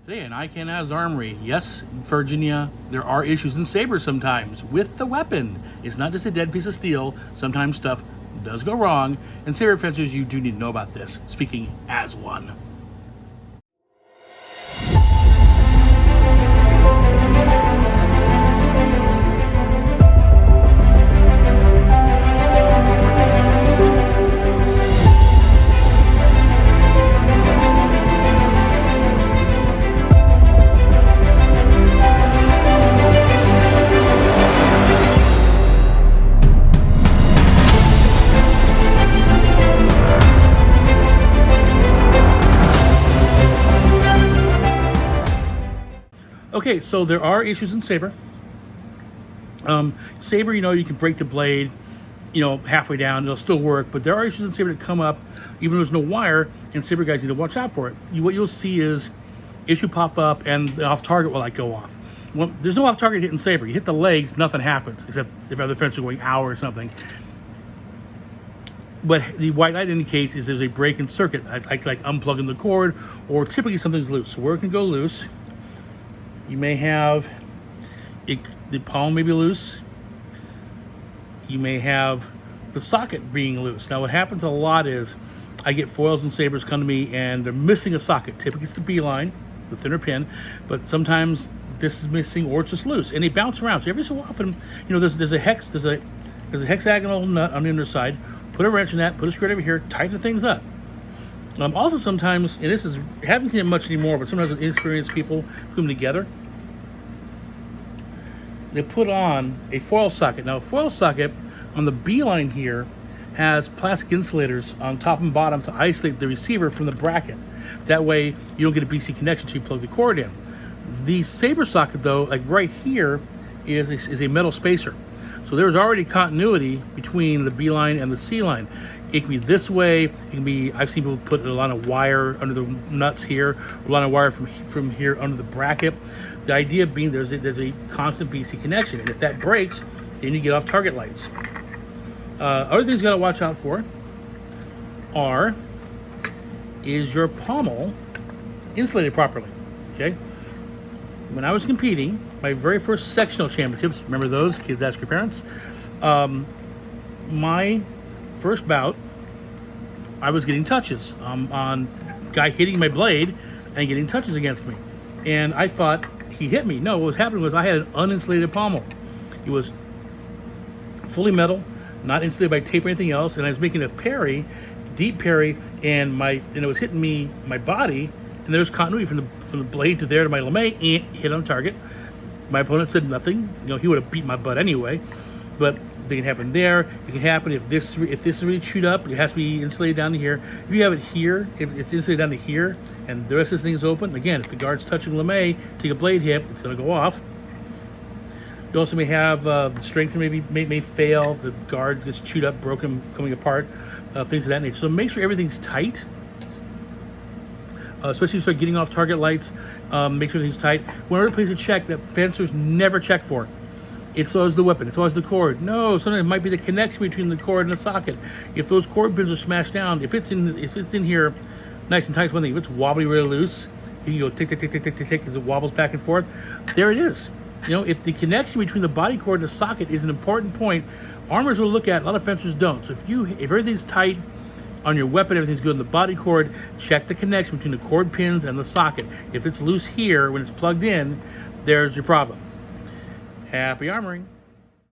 Today in Can Haz Armory, yes, Virginia, there are issues in sabers sometimes with the weapon. It's not just a dead piece of steel. Sometimes stuff does go wrong, and saber fencers, you do need to know about this, speaking as one. Okay, so there are issues in saber. Saber, you can break the blade, halfway down, it'll still work, but there are issues in saber that come up, even though there's no wire, and saber guys need to watch out for it. What you'll see is issue pop up and the off target will go off. Well, there's no off target hitting saber. You hit the legs, nothing happens, except if other fences are going ow or something. What the white light indicates is there's a break in circuit, like unplugging the cord, or typically something's loose. So where it can go loose, you may have the palm may be loose. You may have the socket being loose. Now what happens a lot is I get foils and sabers come to me and they're missing a socket. Typically it's the beeline, the thinner pin, but sometimes this is missing or it's just loose and they bounce around. So every so often, there's a hexagonal nut on the underside. Put a wrench in that, put a screwdriver here, tighten things up. Also sometimes, and haven't seen it much anymore, but sometimes with inexperienced people put them together. They put on a foil socket. Now a foil socket on the beeline here has plastic insulators on top and bottom to isolate the receiver from the bracket. That way you don't get a BC connection until you plug the cord in. The saber socket though, like right here, is a metal spacer. So there's already continuity between the beeline and the C-line. It can be this way, it can be, I've seen people put a lot of wire under the nuts here, a lot of wire from here under the bracket. The idea being there's a constant BC connection, and if that breaks, then you get off target lights. Other things you gotta watch out for is your pommel insulated properly, okay? When I was competing, my very first sectional championships, remember those? Kids ask your parents. My first bout, I was getting touches on guy hitting my blade and getting touches against me. And I thought he hit me. No, what was happening was I had an uninsulated pommel. It was fully metal, not insulated by tape or anything else, and I was making a parry, deep parry, and it was hitting me, my body, and there was continuity from the blade to there to my lame, and hit on target. My opponent said nothing. He would have beat my butt anyway. But it can happen there. It can happen if this is really chewed up. It has to be insulated down to here. If you have it here, if it's insulated down to here, and the rest of this thing is open, again, if the guard's touching lame, take a blade hit, it's going to go off. You also may have the strength may fail. The guard gets chewed up, broken, coming apart, things of that nature. So make sure everything's tight. Especially if you start getting off target lights, make sure everything's tight. One other place to check that fencers never check for, it's always the weapon, it's always the cord. No, sometimes it might be the connection between the cord and the socket. If those cord pins are smashed down, if it's in here nice and tight, it's one thing. If it's wobbly, really loose, you can go tick, tick, tick, tick, tick, tick, tick as it wobbles back and forth. There it is. If the connection between the body cord and the socket is an important point, armors will look at, a lot of fencers don't. So if everything's tight on your weapon, everything's good on the body cord, check the connection between the cord pins and the socket. If it's loose here when it's plugged in, there's your problem. Happy armoring.